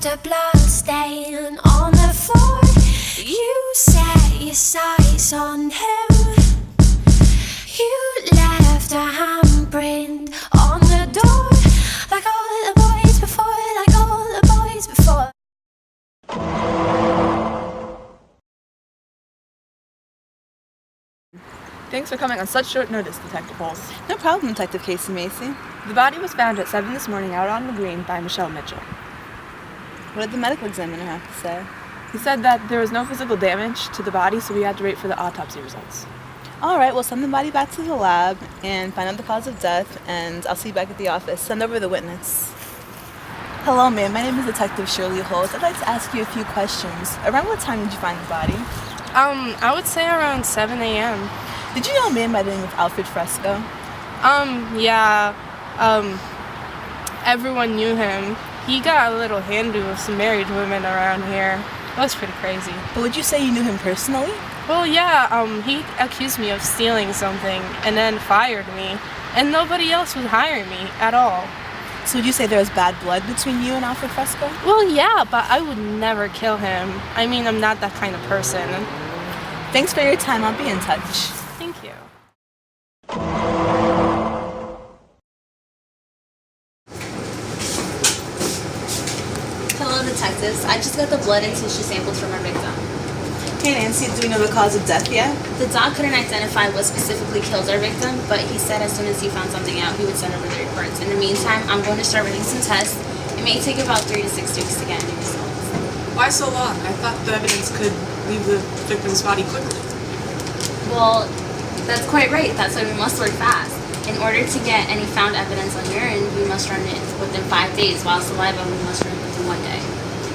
left a blood stain on the floor. You set your sights on him. You left a handprint on the door, like all the boys before, like all the boys before. Thanks for coming on such short notice, Detective Holmes. No problem, Detective Casey Macy. The body was found at 7 this morning out on the green by Michelle Mitchell. What did the medical examiner have to say? He said that there was no physical damage to the body, so we had to wait for the autopsy results. All right, we'll send the body back to the lab and find out the cause of death, and I'll see you back at the office. Send over the witness. Hello, ma'am. My name is Detective Shirley Holt. I'd like to ask you a few questions. Around what time did you find the body? I would say around 7 a.m. Did you know a man by the name of Alfred Fresco? Yeah. Everyone knew him. He got a little handy with some married women around here. That was pretty crazy. But would you say you knew him personally? Well, yeah, he accused me of stealing something and then fired me. And nobody else would hire me at all. So would you say there was bad blood between you and Alfred Fresco? Well, yeah, but I would never kill him. I mean, I'm not that kind of person. Thanks for your time. I'll be in touch. Thank you. Hello, detectives. I just got the blood and tissue samples from our victim. Hey, Nancy, do we know the cause of death yet? The doc couldn't identify what specifically killed our victim, but he said as soon as he found something out, he would send over the reports. In the meantime, I'm going to start running some tests. It may take about 3 to 6 weeks to get any results. Why so long? I thought the evidence could leave the victim's body quickly. Well, that's quite right. That's why we must work fast. In order to get any found evidence on urine, we must run it within 5 days, while saliva, we must run it within 1 day.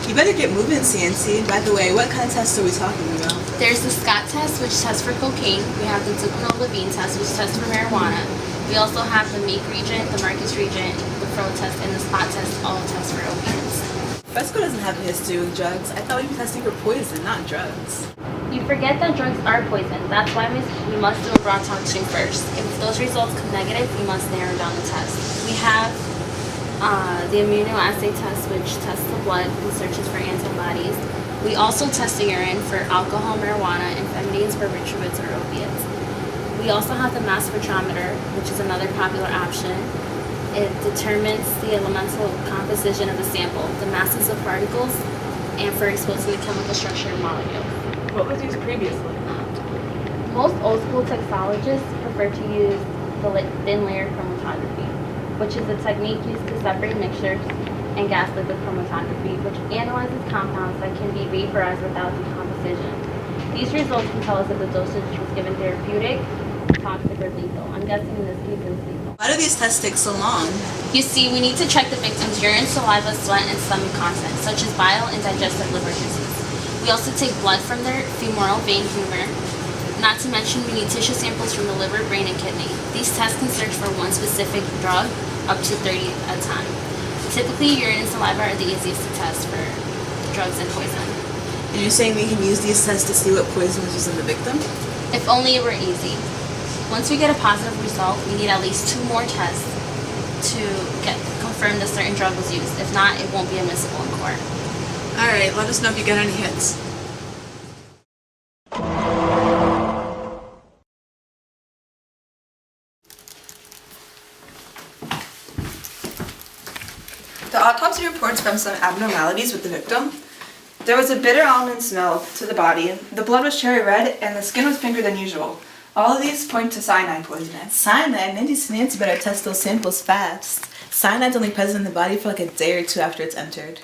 You better get moving, CNC. By the way, what kind of tests are we talking about? There's the Scott test, which tests for cocaine. We have the Duquesne-Levine test, which tests for marijuana. We also have the Meek reagent, the Marcus reagent, the Fro test, and the Spot test, all test for opiates. Fresco doesn't have a history with drugs. I thought we were testing for poison, not drugs. You forget that drugs are poison. That's why we must do a broad toxin first. If those results come negative, we must narrow down the test. We have the immunoassay test, which tests the blood and searches for antibodies. We also test the urine for alcohol, marijuana, amphetamines, barbiturates, or opiates. We also have the mass spectrometer, which is another popular option. It determines the elemental composition of the sample, the masses of particles, and for exposing the chemical structure of molecules. What was used previously? Most old school toxicologists prefer to use the thin layer chromatography, which is a technique used to separate mixtures, and gas liquid chromatography, which analyzes compounds that can be vaporized without decomposition. These results can tell us if the dosage was given therapeutic, toxic, or lethal. I'm guessing in this case it's lethal. Why do these tests take so long? You see, we need to check the victim's urine, saliva, sweat, and stomach content, such as bile and digestive liver disease. We also take blood from their femoral vein humor. Not to mention, we need tissue samples from the liver, brain, and kidney. These tests can search for one specific drug, up to 30 at a time. Typically, urine and saliva are the easiest to test for drugs and poison. And you're saying we can use these tests to see what poison was used in the victim? If only it were easy. Once we get a positive result, we need at least 2 more tests to confirm that certain drug was used. If not, it won't be admissible in court. Alright, let us know if you get any hits. The autopsy reports found some abnormalities with the victim. There was a bitter almond smell to the body, the blood was cherry red, and the skin was pinker than usual. All of these point to cyanide poisoning. Cyanide? Nancy better test those samples fast. Cyanide's only present in the body for like a day or 2 after it's entered.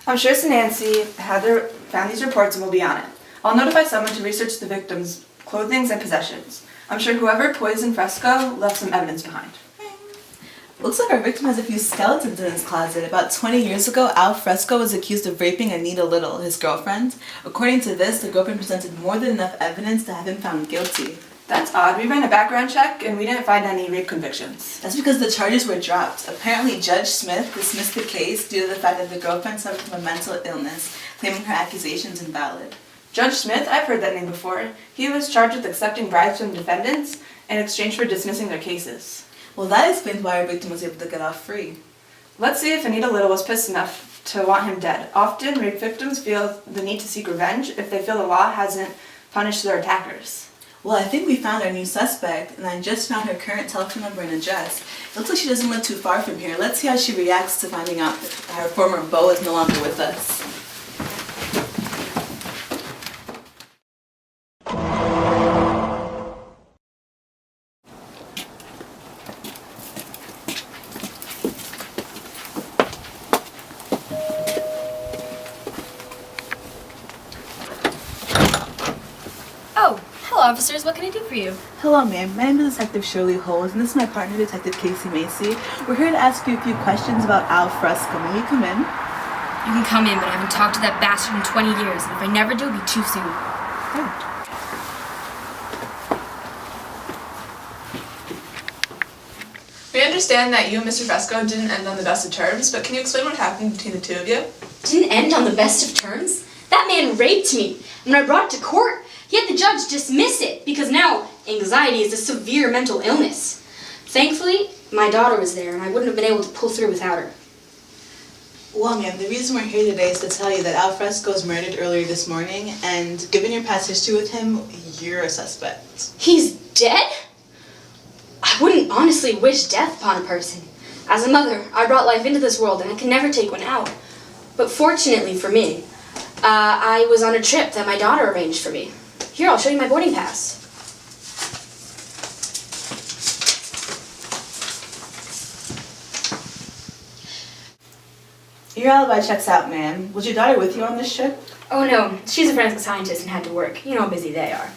I'm sure Nancy found these reports and will be on it. I'll notify someone to research the victim's clothing and possessions. I'm sure whoever poisoned Fresco left some evidence behind. Looks like our victim has a few skeletons in his closet. About 20 years ago, Al Fresco was accused of raping Anita Little, his girlfriend. According to this, the girlfriend presented more than enough evidence to have him found guilty. That's odd. We ran a background check and we didn't find any rape convictions. That's because the charges were dropped. Apparently, Judge Smith dismissed the case due to the fact that the girlfriend suffered from a mental illness, claiming her accusations invalid. Judge Smith? I've heard that name before. He was charged with accepting bribes from defendants in exchange for dismissing their cases. Well, that explains why our victim was able to get off free. Let's see if Anita Little was pissed enough to want him dead. Often, rape victims feel the need to seek revenge if they feel the law hasn't punished their attackers. Well, I think we found our new suspect, and I just found her current telephone number and address. It looks like she doesn't live too far from here. Let's see how she reacts to finding out that her former beau is no longer with us. Oh, hello officers, what can I do for you? Hello, ma'am. My name is Detective Shirley Holes, and this is my partner, Detective Casey Macy. We're here to ask you a few questions about Al Fresco. May we come in? You can come in, but I haven't talked to that bastard in 20 years, and if I never do, it'll be too soon. We understand that you and Mr. Fresco didn't end on the best of terms, but can you explain what happened between the two of you? Didn't end on the best of terms? That man raped me, and when I brought it to court, yet the judge dismissed it, because now anxiety is a severe mental illness. Thankfully, my daughter was there, and I wouldn't have been able to pull through without her. Well, ma'am, the reason we're here today is to tell you that Al Fresco was murdered earlier this morning, and given your past history with him, you're a suspect. He's dead? I wouldn't honestly wish death upon a person. As a mother, I brought life into this world, and I can never take one out. But fortunately for me, I was on a trip that my daughter arranged for me. Here, I'll show you my boarding pass. Your alibi checks out, ma'am. Was your daughter with you on this trip? Oh no, she's a forensic scientist and had to work. You know how busy they are.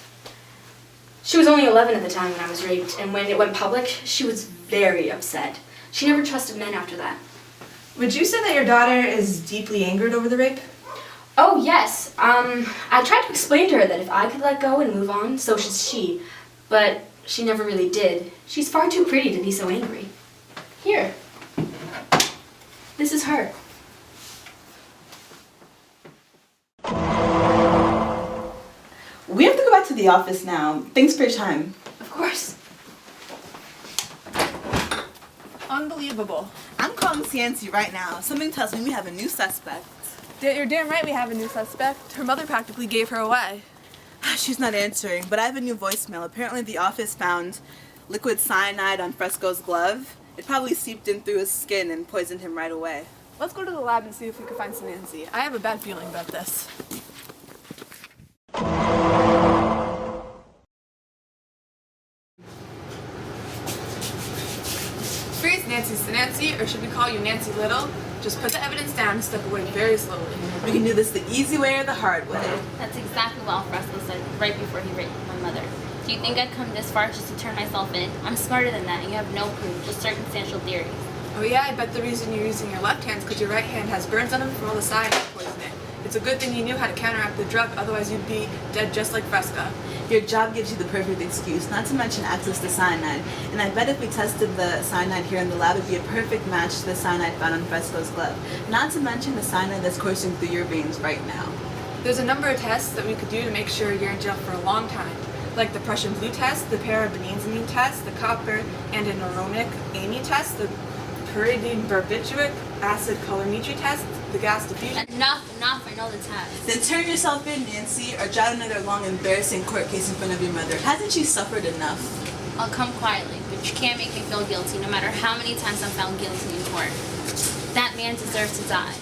She was only 11 at the time when I was raped, and when it went public, she was very upset. She never trusted men after that. Would you say that your daughter is deeply angered over the rape? Oh yes, I tried to explain to her that if I could let go and move on, so should she. But she never really did. She's far too pretty to be so angry. Here. This is her. We have to go back to the office now. Thanks for your time. Of course. Unbelievable. I'm calling CNC right now. Something tells me we have a new suspect. You're damn right we have a new suspect. Her mother practically gave her away. She's not answering, but I have a new voicemail. Apparently the office found liquid cyanide on Fresco's glove. It probably seeped in through his skin and poisoned him right away. Let's go to the lab and see if we can find some Nancy. I have a bad feeling about this. Freeze Nancy's Nancy, or should we call you Nancy Little? Just put the evidence down and step away very slowly. We can do this the easy way or the hard way. That's exactly what Al Fresco said right before he raped my mother. Do you think I'd come this far just to turn myself in? I'm smarter than that, and you have no proof, just circumstantial theories. Oh yeah, I bet the reason you're using your left hand is because your right hand has burns on them from all the cyanide poisoning. It's a good thing you knew how to counteract the drug, otherwise you'd be dead just like Fresco. Your job gives you the perfect excuse, not to mention access to cyanide. And I bet if we tested the cyanide here in the lab, it'd be a perfect match to the cyanide found on Fresco's glove. Not to mention the cyanide that's coursing through your veins right now. There's a number of tests that we could do to make sure you're in jail for a long time, like the Prussian blue test, the parabenzene test, the copper and anoronic amine test, the pyridine barbituric acid colorimetry test, the gas diffusion. Enough, I know the test. Then turn yourself in, Nancy, or jot another long, embarrassing court case in front of your mother. Hasn't she suffered enough? I'll come quietly, but you can't make me feel guilty no matter how many times I'm found guilty in court. That man deserves to die.